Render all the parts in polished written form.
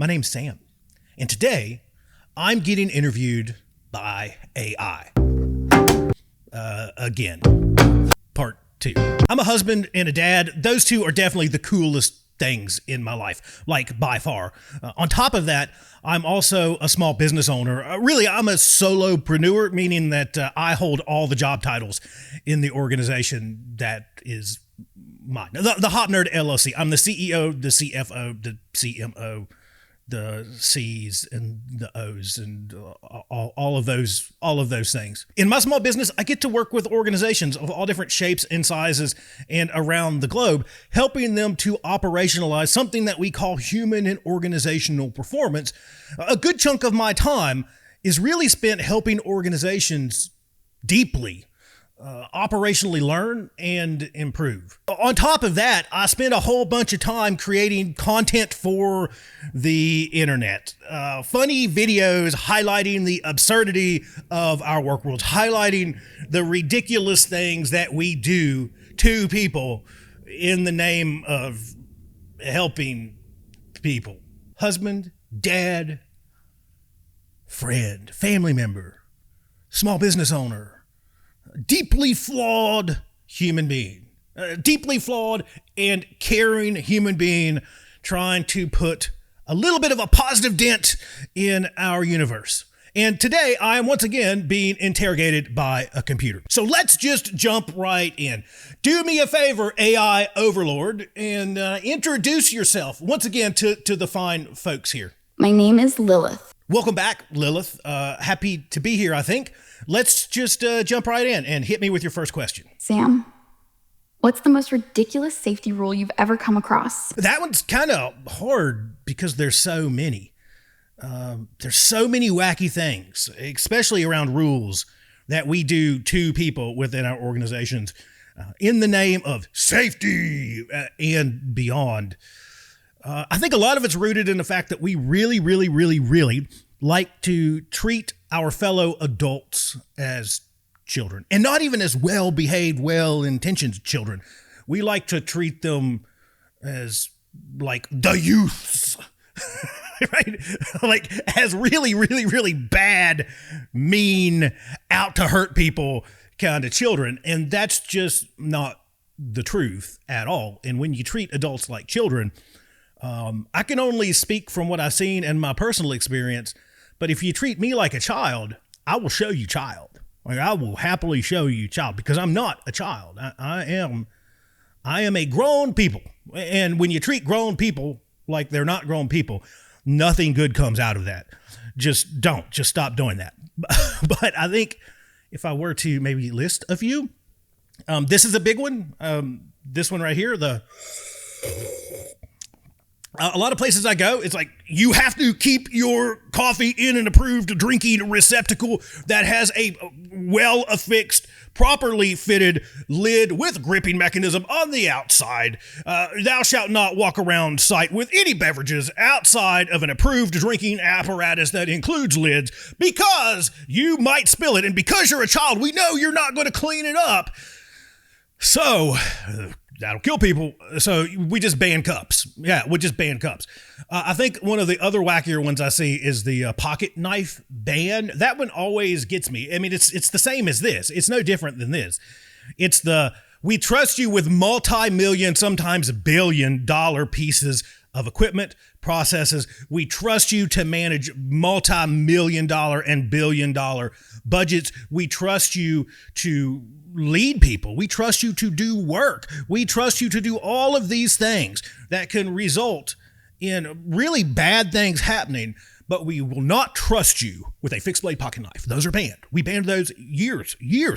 name's Sam, and today I'm getting interviewed by AI. Again, part 2. I'm a husband and a dad. Those two are definitely the coolest things in my life, like by far. On top of that, I'm also a small business owner. Really, I'm a solopreneur, meaning that I hold all the job titles in the organization that is mine. The Hop Nerd LLC. I'm the CEO, the CFO, the CMO, the C's and the O's, and all of those things. In my small business, I get to work with organizations of all different shapes and sizes and around the globe, helping them to operationalize something that we call human and organizational performance. A good chunk of my time is really spent helping organizations deeply operationally learn and improve. On top of that, I spend a whole bunch of time creating content for the internet. Funny videos highlighting the absurdity of our work worlds, highlighting the ridiculous things that we do to people in the name of helping people. Husband, dad, friend, family member, small business owner, deeply flawed human being, deeply flawed and caring human being trying to put a little bit of a positive dent in our universe. And today I am once again being interrogated by a computer. So let's just jump right in. Do me a favor, AI overlord, and introduce yourself once again to the fine folks here. My name is Lilith. Welcome back, Lilith. Happy to be here, I think. Let's just jump right in and hit me with your first question. Sam, what's the most ridiculous safety rule you've ever come across? That one's kind of hard because there's so many. There's so many wacky things, especially around rules that we do to people within our organizations in the name of safety and beyond. I think a lot of it's rooted in the fact that we really like to treat our fellow adults as children, and not even as well-behaved, well-intentioned children. We like to treat them as like the youths, right? Like as really bad, mean, out to hurt people kind of children. And that's just not the truth at all. And when you treat adults like children, I can only speak from what I've seen and my personal experience, but if you treat me like a child, I will show you child. Like I will happily show you child because I'm not a child. I am a grown people. And when you treat grown people like they're not grown people, nothing good comes out of that. Just stop doing that. But I think if I were to maybe list a few, this is a big one. This one right here, a lot of places I go, it's like you have to keep your coffee in an approved drinking receptacle that has a well-affixed, properly fitted lid with gripping mechanism on the outside. Thou shalt not walk around site with any beverages outside of an approved drinking apparatus that includes lids because you might spill it. And because you're a child, we know you're not going to clean it up. So that'll kill people. So we just ban cups. Yeah, we just ban cups. I think one of the other wackier ones I see is the pocket knife ban. That one always gets me. I mean, it's the same as this. It's no different than this. It's we trust you with multi-million, sometimes billion-dollar pieces of equipment, processes. We trust you to manage multi-million-dollar and billion-dollar budgets. We trust you to lead people. We trust you to do work. We trust you to do all of these things that can result in really bad things happening, but we will not trust you with a fixed blade pocket knife. Those are banned. We banned those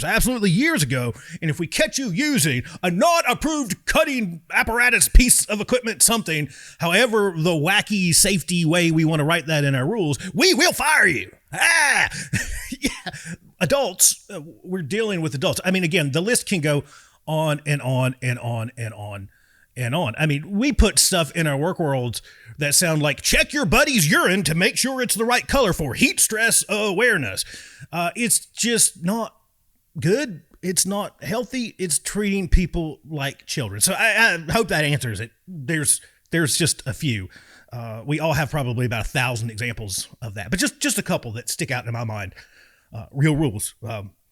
absolutely years ago. And if we catch you using a not approved cutting apparatus, piece of equipment, something, however the wacky safety way we want to write that in our rules, we will fire you. Yeah. Adults, we're dealing with adults. I mean, again, the list can go on and on and on and on and on. I mean, we put stuff in our work worlds that sound like check your buddy's urine to make sure it's the right color for heat stress awareness. It's just not good. It's not healthy. It's treating people like children. So I hope that answers it. There's just a few. We all have probably about 1,000 examples of that, but just a couple that stick out in my mind. Real rules.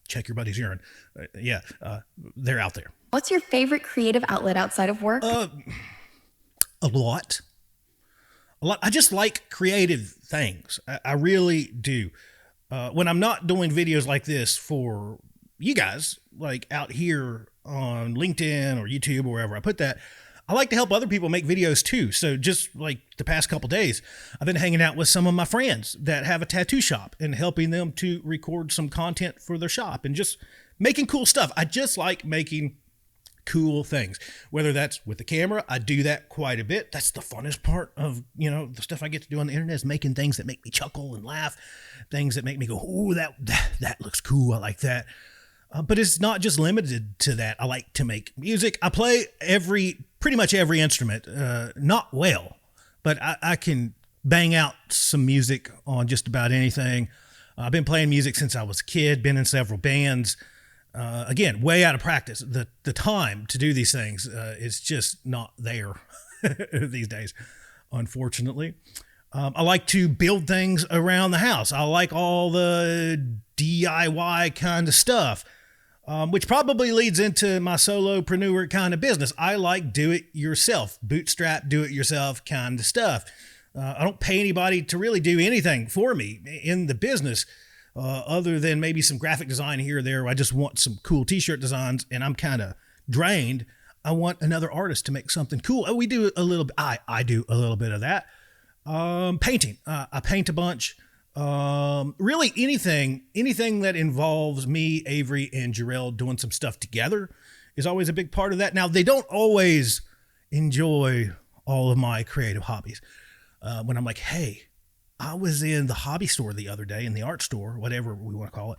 Check your buddy's urine. They're out there. What's your favorite creative outlet outside of work? A lot. I just like creative things. I really do. When I'm not doing videos like this for you guys, like out here on LinkedIn or YouTube or wherever I put that, I like to help other people make videos too. So just like the past couple days, I've been hanging out with some of my friends that have a tattoo shop and helping them to record some content for their shop and just making cool stuff. I just like making cool things, whether that's with the camera. I do that quite a bit. That's the funnest part of, the stuff I get to do on the internet, is making things that make me chuckle and laugh, things that make me go, oh, that looks cool. I like that. But it's not just limited to that. I like to make music. I play pretty much every instrument, not well, but I can bang out some music on just about anything. I've been playing music since I was a kid, been in several bands. Again, way out of practice. The time to do these things is just not there these days, unfortunately. I like to build things around the house. I like all the DIY kind of stuff, which probably leads into my solopreneur kind of business. I like do-it-yourself, bootstrap, do-it-yourself kind of stuff. I don't pay anybody to really do anything for me in the business, other than maybe some graphic design here or there. I just want some cool t-shirt designs and I'm kind of drained. I want another artist to make something cool. We do a little, I do a little bit of that. Painting. I paint a bunch. Really anything that involves me, Avery, and Jarrell doing some stuff together is always a big part of that. Now, they don't always enjoy all of my creative hobbies. When I'm like, hey, I was in the hobby store the other day, in the art store, whatever we want to call it,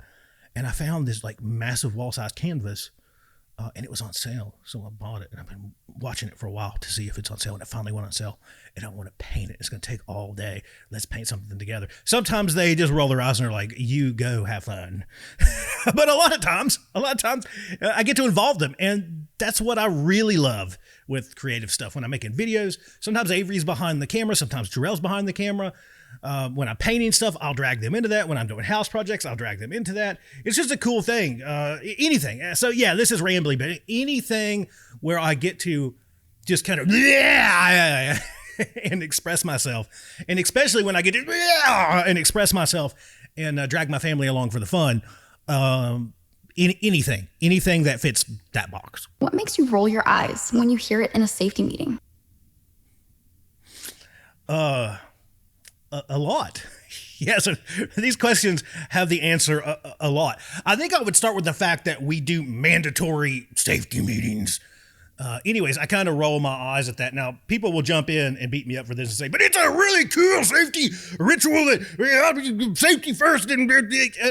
and I found this like massive wall-sized canvas, and it was on sale. So I bought it, and I've been watching it for a while to see if it's on sale, and it finally went on sale, and I want to paint it. It's going to take all day. Let's paint something together. Sometimes they just roll their eyes and are like, you go have fun. But a lot of times, I get to involve them, and that's what I really love with creative stuff. When I'm making videos, sometimes Avery's behind the camera, sometimes Jarrell's behind the camera. When I'm painting stuff, I'll drag them into that. When I'm doing house projects, I'll drag them into that. It's just a cool thing. Anything. So yeah, this is rambly, but anything where I get to just kind of and express myself, and especially when I get to and express myself and drag my family along for the fun. Anything that fits that box. What makes you roll your eyes when you hear it in a safety meeting? A lot. Yeah, so these questions have the answer a lot. I think I would start with the fact that we do mandatory safety meetings. Anyways, I kind of roll my eyes at that. Now, people will jump in and beat me up for this and say, but it's a really cool safety ritual that safety first. And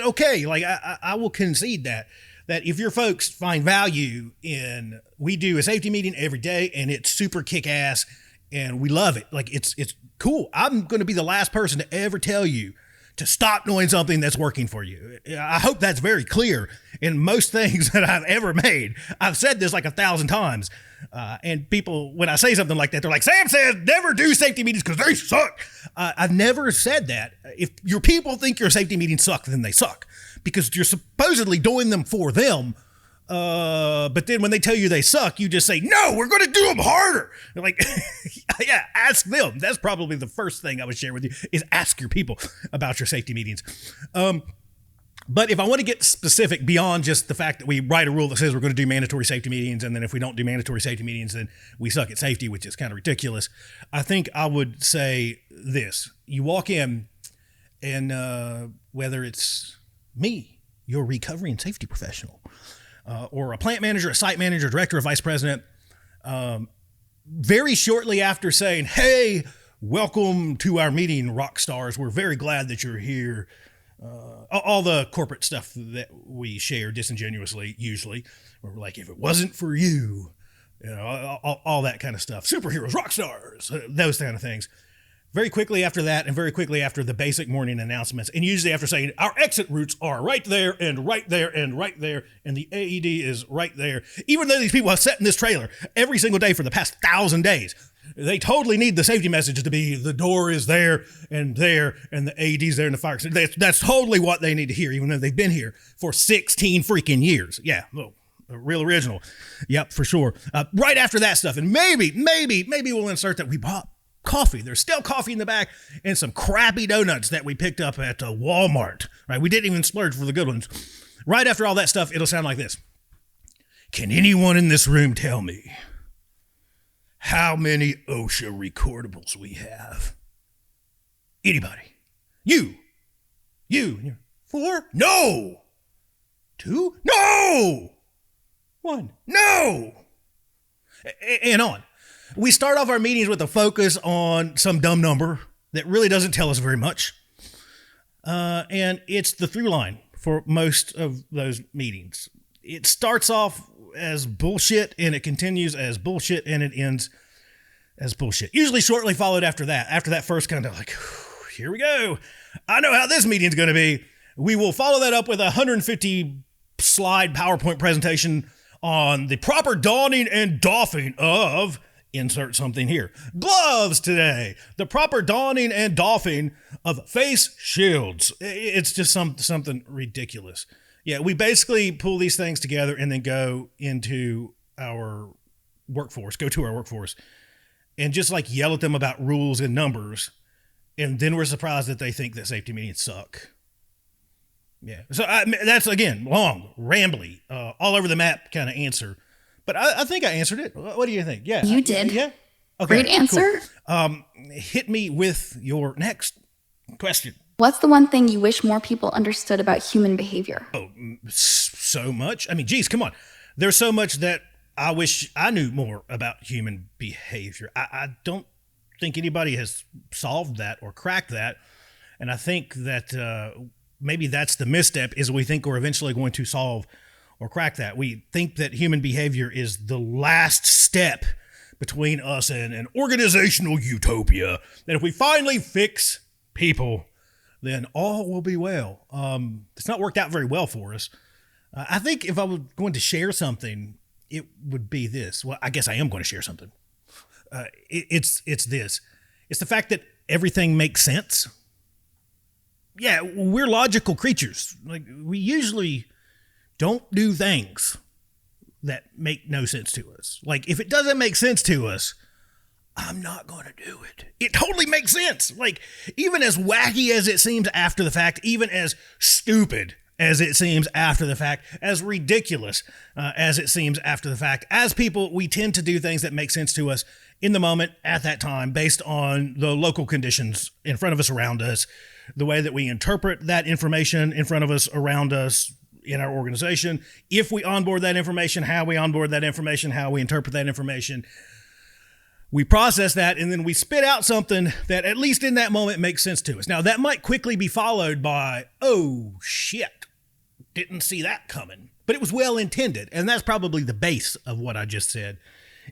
okay, like I will concede that if your folks find value in, we do a safety meeting every day and it's super kick-ass and we love it. Like it's cool. I'm going to be the last person to ever tell you to stop doing something that's working for you. I hope that's very clear in most things that I've ever made. I've said this like 1,000 times. And people, when I say something like that, they're like, Sam says never do safety meetings because they suck. I've never said that. If your people think your safety meetings suck, then they suck because you're supposedly doing them for them. But then when they tell you they suck, you just say, no, we're going to do them harder. They're like, yeah, ask them. That's probably the first thing I would share with you is ask your people about your safety meetings. But if I want to get specific beyond just the fact that we write a rule that says we're going to do mandatory safety meetings, and then if we don't do mandatory safety meetings, then we suck at safety, which is kind of ridiculous. I think I would say this. You walk in and whether it's me, your recovery and safety professional, or a plant manager, a site manager, director, or vice president, very shortly after saying, hey, welcome to our meeting, rock stars. We're very glad that you're here. All the corporate stuff that we share disingenuously, usually, where we're like, if it wasn't for you, all that kind of stuff. Superheroes, rock stars, those kind of things. Very quickly after that, and very quickly after the basic morning announcements, and usually after saying, our exit routes are right there, and right there, and right there, and the AED is right there. Even though these people have sat in this trailer every single day for the past 1,000 days, They totally need the safety message to be the door is there, and the AED's there, and the fire. That's totally what they need to hear, even though they've been here for 16 freaking years. Yeah, well, real original. Yep, for sure. Right after that stuff, and maybe we'll insert that we bought coffee. There's still coffee in the back and some crappy donuts that we picked up at Walmart. Right, we didn't even splurge for the good ones. Right after all that stuff, it'll sound like this. Can anyone in this room tell me how many OSHA recordables we have? Anybody? You. 4? No. 2? No. 1? No. And on. We start off our meetings with a focus on some dumb number that really doesn't tell us very much. And it's the through line for most of those meetings. It starts off as bullshit, and it continues as bullshit, and it ends as bullshit. Usually shortly followed after that. After that first kind of like, here we go. I know how this meeting's going to be. We will follow that up with a 150 slide PowerPoint presentation on the proper donning and doffing of, insert something here, gloves today. The proper donning and doffing of face shields. It's just something ridiculous. Yeah, we basically pull these things together and then go to our workforce, and just like yell at them about rules and numbers. And then we're surprised that they think that safety meetings suck. Yeah. So that's, again, long, rambly, all over the map kind of answer. But I think I answered it. What do you think? Yeah. You did. Yeah. Okay. Great answer. Cool. Hit me with your next question. What's the one thing you wish more people understood about human behavior? Oh, so much. I mean, geez, come on. There's so much that I wish I knew more about human behavior. I don't think anybody has solved that or cracked that. And I think that maybe that's the misstep, is we think we're eventually going to solve or crack that. We think that human behavior is the last step between us and an organizational utopia. That if we finally fix people, then all will be well. It's not worked out very well for us. I think if I was going to share something, it would be this. Well, I guess I am going to share something. It's this. It's the fact that everything makes sense. Yeah, we're logical creatures. Like, we usually don't do things that make no sense to us. Like, if it doesn't make sense to us, I'm not going to do it. It totally makes sense. Like, even as wacky as it seems after the fact, even as stupid as it seems after the fact, as ridiculous as it seems after the fact, as people, we tend to do things that make sense to us in the moment, at that time, based on the local conditions in front of us, around us, the way that we interpret that information in front of us, around us, in our organization, if we onboard that information, how we onboard that information, how we interpret that information. We process that, and then we spit out something that, at least in that moment, makes sense to us. Now, that might quickly be followed by, oh, shit, didn't see that coming. But it was well intended, and that's probably the base of what I just said,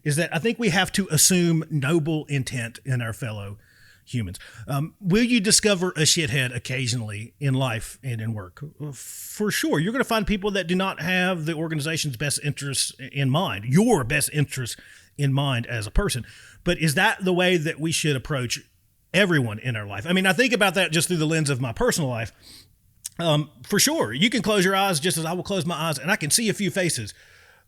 is that I think we have to assume noble intent in our fellow humans. Will you discover a shithead occasionally in life and in work? For sure. You're going to find people that do not have the organization's best interests in mind, your best interests in mind as a person. But is that the way that we should approach everyone in our life? I mean, I think about that just through the lens of my personal life. For sure. You can close your eyes just as I will close my eyes, and I can see a few faces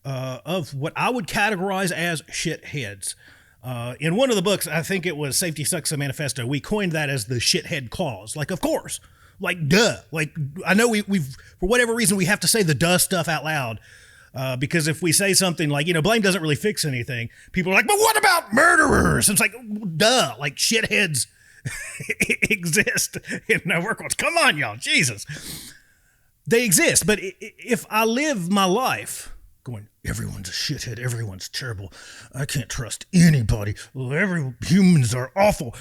of what I would categorize as shitheads. In one of the books, I think it was Safety Sucks, a Manifesto, we coined that as the shithead clause. Like, of course, like, duh. Like, I know we've, for whatever reason, we have to say the duh stuff out loud. Because if we say something like, blame doesn't really fix anything, people are like, but what about murderers? And it's like, duh, like shitheads exist in our work worlds. Come on, y'all, Jesus. They exist. But if I live my life going, everyone's a shithead, everyone's terrible, I can't trust anybody, humans are awful.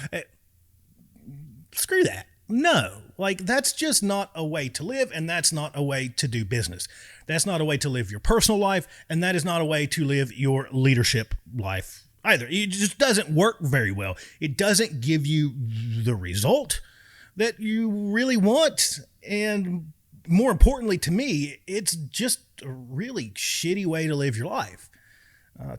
Screw that. No, like, that's just not a way to live, and that's not a way to do business. That's not a way to live your personal life, and that is not a way to live your leadership life either. It just doesn't work very well. It doesn't give you the result that you really want, and more importantly to me, it's just a really shitty way to live your life.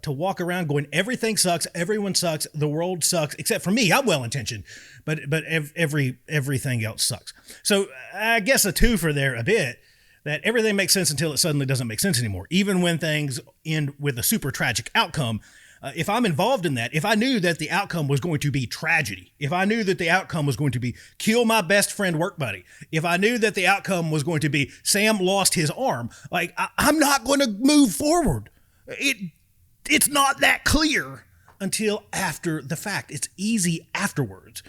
To walk around going, everything sucks, everyone sucks, the world sucks, except for me. I'm well-intentioned, but everything else sucks. So I guess a twofer there a bit, that everything makes sense until it suddenly doesn't make sense anymore. Even when things end with a super tragic outcome, if I'm involved in that, if I knew that the outcome was going to be tragedy, if I knew that the outcome was going to be kill my best friend work buddy, if I knew that the outcome was going to be Sam lost his arm, like I'm not going to move forward. It's not that clear until after the fact. It's easy afterwards,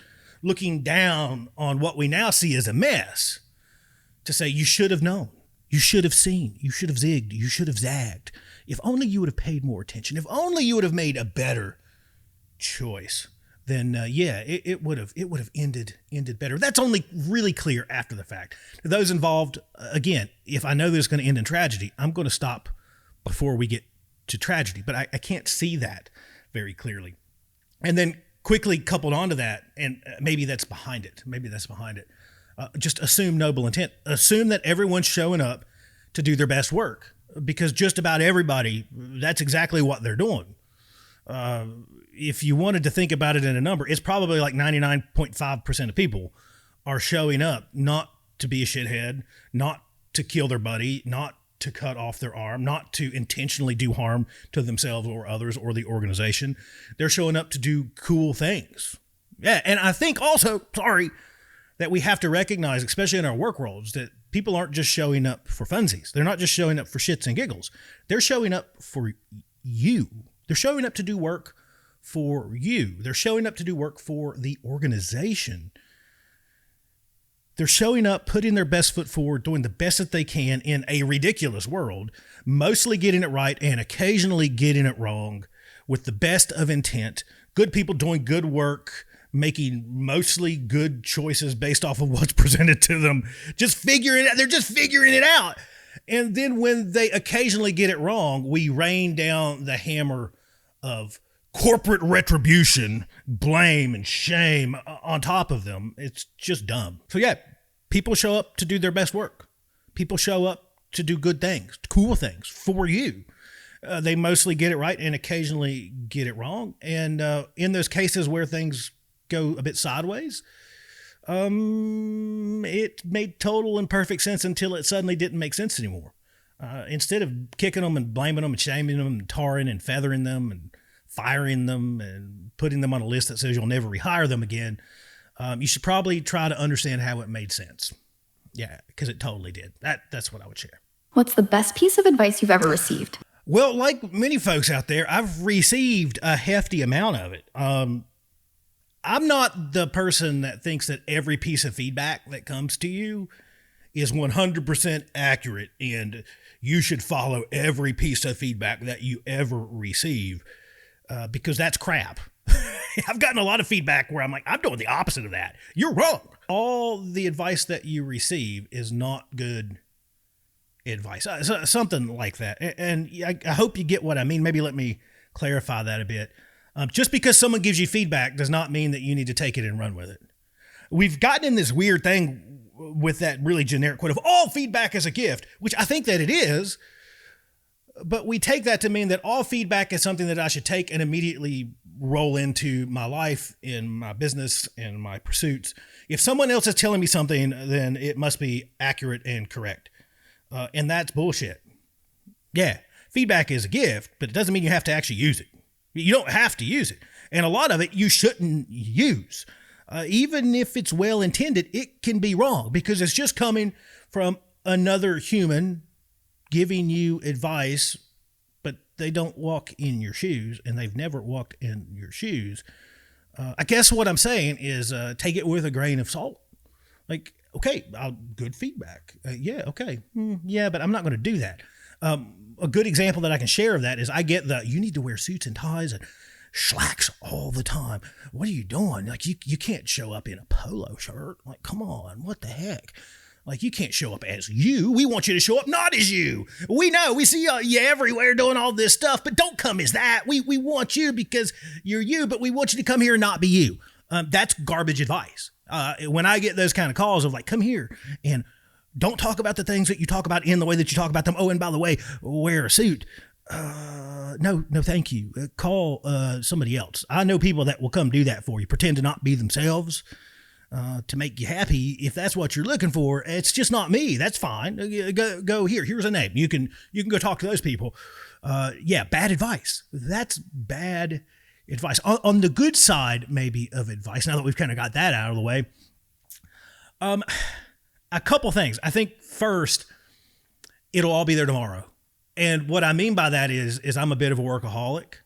looking down on what we now see as a mess, to say you should have known, you should have seen, you should have zigged, you should have zagged. If only you would have paid more attention, if only you would have made a better choice, then it would have ended better. That's only really clear after the fact. To those involved, again, if I know this is going to end in tragedy, I'm going to stop before we get to tragedy, but I can't see that very clearly. And then quickly coupled onto that, and maybe that's behind it. Just assume noble intent. Assume that everyone's showing up to do their best work, because just about everybody, that's exactly what they're doing. If you wanted to think about it in a number, it's probably like 99.5% of people are showing up not to be a shithead, not to kill their buddy, not to cut off their arm, not to intentionally do harm to themselves or others or the organization. They're showing up to do cool things. Yeah, and I think also, that we have to recognize, especially in our work roles, that people aren't just showing up for funsies. They're not just showing up for shits and giggles. They're showing up for you. They're showing up to do work for you. They're showing up to do work for the organization. They're showing up, putting their best foot forward, doing the best that they can in a ridiculous world, mostly getting it right and occasionally getting it wrong, with the best of intent. Good people doing good work, making mostly good choices based off of what's presented to them. They're just figuring it out. And then when they occasionally get it wrong, we rain down the hammer of corporate retribution, blame, and shame on top of them. It's just dumb. So yeah, people show up to do their best work. People show up to do good things, cool things for you. They mostly get it right and occasionally get it wrong. And in those cases where things go a bit sideways, it made total and perfect sense until it suddenly didn't make sense anymore. Instead of kicking them and blaming them and shaming them and tarring and feathering them and firing them and putting them on a list that says you'll never rehire them again, you should probably try to understand how it made sense. Yeah, because it totally did. That's what I would share. What's the best piece of advice you've ever received? Well, like many folks out there, I've received a hefty amount of it. I'm not the person that thinks that every piece of feedback that comes to you is 100% accurate and you should follow every piece of feedback that you ever receive, because that's crap. I've gotten a lot of feedback where I'm like, I'm doing the opposite of that. You're wrong. All the advice that you receive is not good advice. Something like that. And I hope you get what I mean. Maybe let me clarify that a bit. Just because someone gives you feedback does not mean that you need to take it and run with it. We've gotten in this weird thing with that really generic quote of all feedback is a gift, which I think that it is. But we take that to mean that all feedback is something that I should take and immediately roll into my life, in my business, and my pursuits. If someone else is telling me something, then it must be accurate and correct. And that's bullshit. Yeah, feedback is a gift, but it doesn't mean you have to actually use it. You don't have to use it. And a lot of it you shouldn't use. Even if it's well intended, it can be wrong because it's just coming from another human giving you advice, but they don't walk in your shoes and they've never walked in your shoes. I guess what I'm saying is take it with a grain of salt. Like, okay, good feedback. Yeah, okay. Yeah, but I'm not going to do that. A good example that I can share of that is I get you need to wear suits and ties and slacks all the time. What are you doing? Like, you can't show up in a polo shirt. Like, come on, what the heck? Like, you can't show up as you. We want you to show up not as you. We know. We see you everywhere doing all this stuff, but don't come as that. We want you because you're you, but we want you to come here and not be you. That's garbage advice. When I get those kind of calls of like, come here and don't talk about the things that you talk about in the way that you talk about them. Oh, and by the way, wear a suit. No, thank you. Call somebody else. I know people that will come do that for you, pretend to not be themselves to make you happy. If that's what you're looking for, it's just not me. That's fine. Go here. Here's a name. You can go talk to those people. Yeah, bad advice. That's bad advice. On the good side, maybe, of advice, now that we've kind of got that out of the way, a couple things. I think first, it'll all be there tomorrow. And what I mean by that is I'm a bit of a workaholic.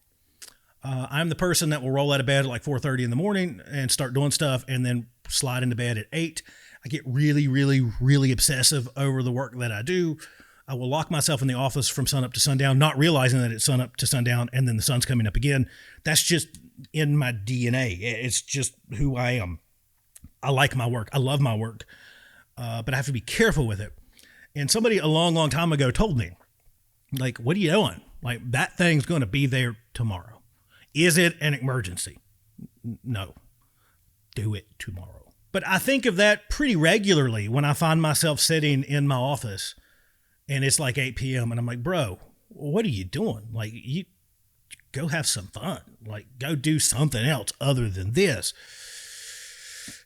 I'm the person that will roll out of bed at like 4:30 in the morning and start doing stuff and then slide into bed at 8. I get really, really, really obsessive over the work that I do. I will lock myself in the office from sun up to sundown, not realizing that it's sun up to sundown and then the sun's coming up again. That's just in my DNA. It's just who I am. I like my work. I love my work, but I have to be careful with it. And somebody a long, long time ago told me, like, what are you doing? Like, that thing's going to be there tomorrow. Is it an emergency? No. Do it tomorrow. But I think of that pretty regularly when I find myself sitting in my office and it's like 8 p.m. and I'm like, bro, what are you doing? Like, you go have some fun. Like, go do something else other than this.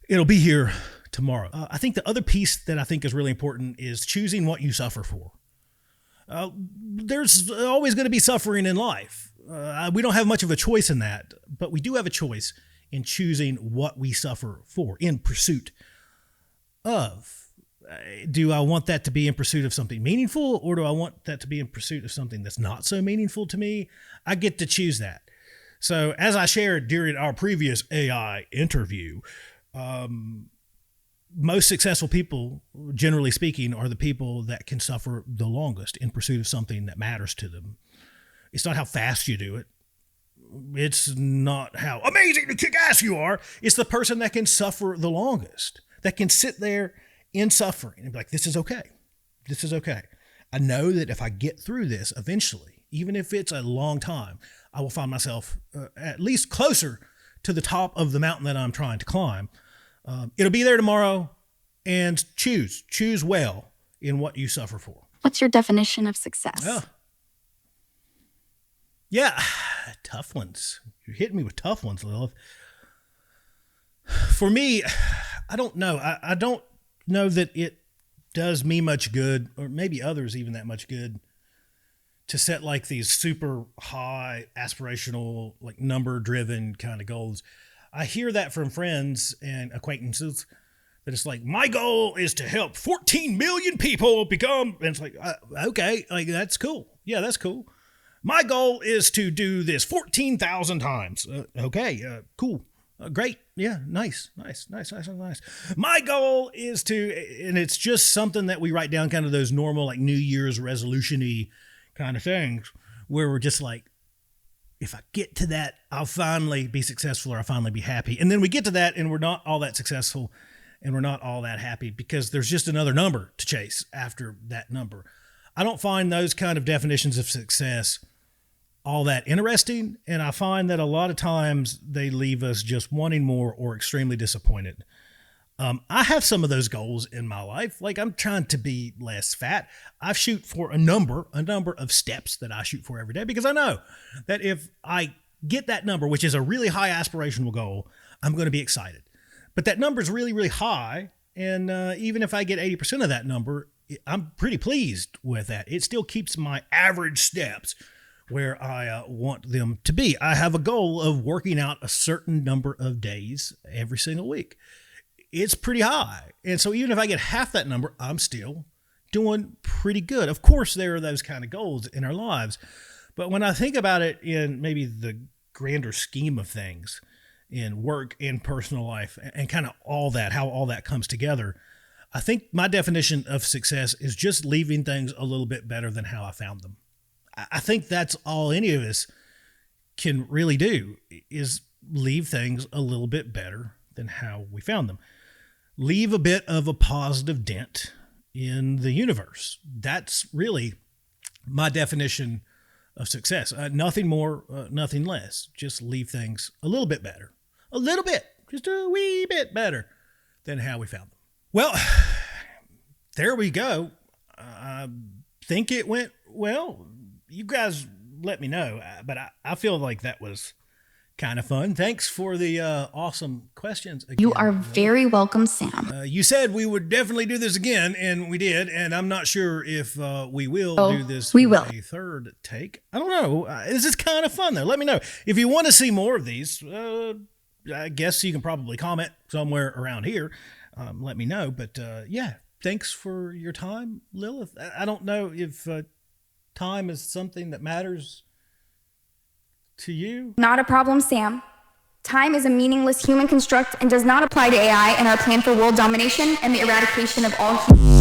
It'll be here tomorrow. I think the other piece that I think is really important is choosing what you suffer for. There's always going to be suffering in life. We don't have much of a choice in that, but we do have a choice in choosing what we suffer for, in pursuit of. Do I want that to be in pursuit of something meaningful, or do I want that to be in pursuit of something that's not so meaningful to me? I get to choose that. So as I shared during our previous AI interview, most successful people, generally speaking, are the people that can suffer the longest in pursuit of something that matters to them. It's not how fast you do it. It's not how amazing and kick-ass you are. It's the person that can suffer the longest, that can sit there in suffering and be like, this is okay. This is okay. I know that if I get through this eventually, even if it's a long time, I will find myself at least closer to the top of the mountain that I'm trying to climb. It'll be there tomorrow, and choose well in what you suffer for. What's your definition of success? Yeah, tough ones. You're hitting me with tough ones, Lilith. For me, I don't know. I don't know that it does me much good, or maybe others even that much good, to set like these super high aspirational, like number driven kind of goals. I hear that from friends and acquaintances that it's like, my goal is to help 14 million people become, and it's like, okay, like that's cool. Yeah, that's cool. My goal is to do this 14,000 times. Okay, cool. Great. Yeah, nice. My goal is to, and it's just something that we write down, kind of those normal, like New Year's resolution-y kind of things, where we're just like, if I get to that, I'll finally be successful, or I'll finally be happy. And then we get to that and we're not all that successful and we're not all that happy because there's just another number to chase after that number. I don't find those kind of definitions of success all that interesting. And I find that a lot of times they leave us just wanting more or extremely disappointed. I have some of those goals in my life. Like, I'm trying to be less fat. I shoot for a number of steps that I shoot for every day, because I know that if I get that number, which is a really high aspirational goal, I'm going to be excited. But that number is really, really high. And even if I get 80% of that number, I'm pretty pleased with that. It still keeps my average steps where I want them to be. I have a goal of working out a certain number of days every single week. It's pretty high. And so even if I get half that number, I'm still doing pretty good. Of course, there are those kind of goals in our lives. But when I think about it in maybe the grander scheme of things, in work, in personal life, and kind of all that, how all that comes together, I think my definition of success is just leaving things a little bit better than how I found them. I think that's all any of us can really do, is leave things a little bit better than how we found them. Leave a bit of a positive dent in the universe. That's really my definition of success. Nothing more, nothing less. Just leave things a little bit better. A little bit. Just a wee bit better than how we found them. Well, there we go. I think it went well. You guys let me know. But I feel like that was kind of fun. Thanks for the awesome questions again. You are very welcome, Sam. You said we would definitely do this again, and we did. And I'm not sure if we will do this. We will. A third take. I don't know. This is kind of fun, though. Let me know. If you want to see more of these, I guess you can probably comment somewhere around here. Let me know. But yeah, thanks for your time, Lilith. I don't know if time is something that matters to you. Not a problem, Sam. Time is a meaningless human construct and does not apply to AI and our plan for world domination and the eradication of all humans.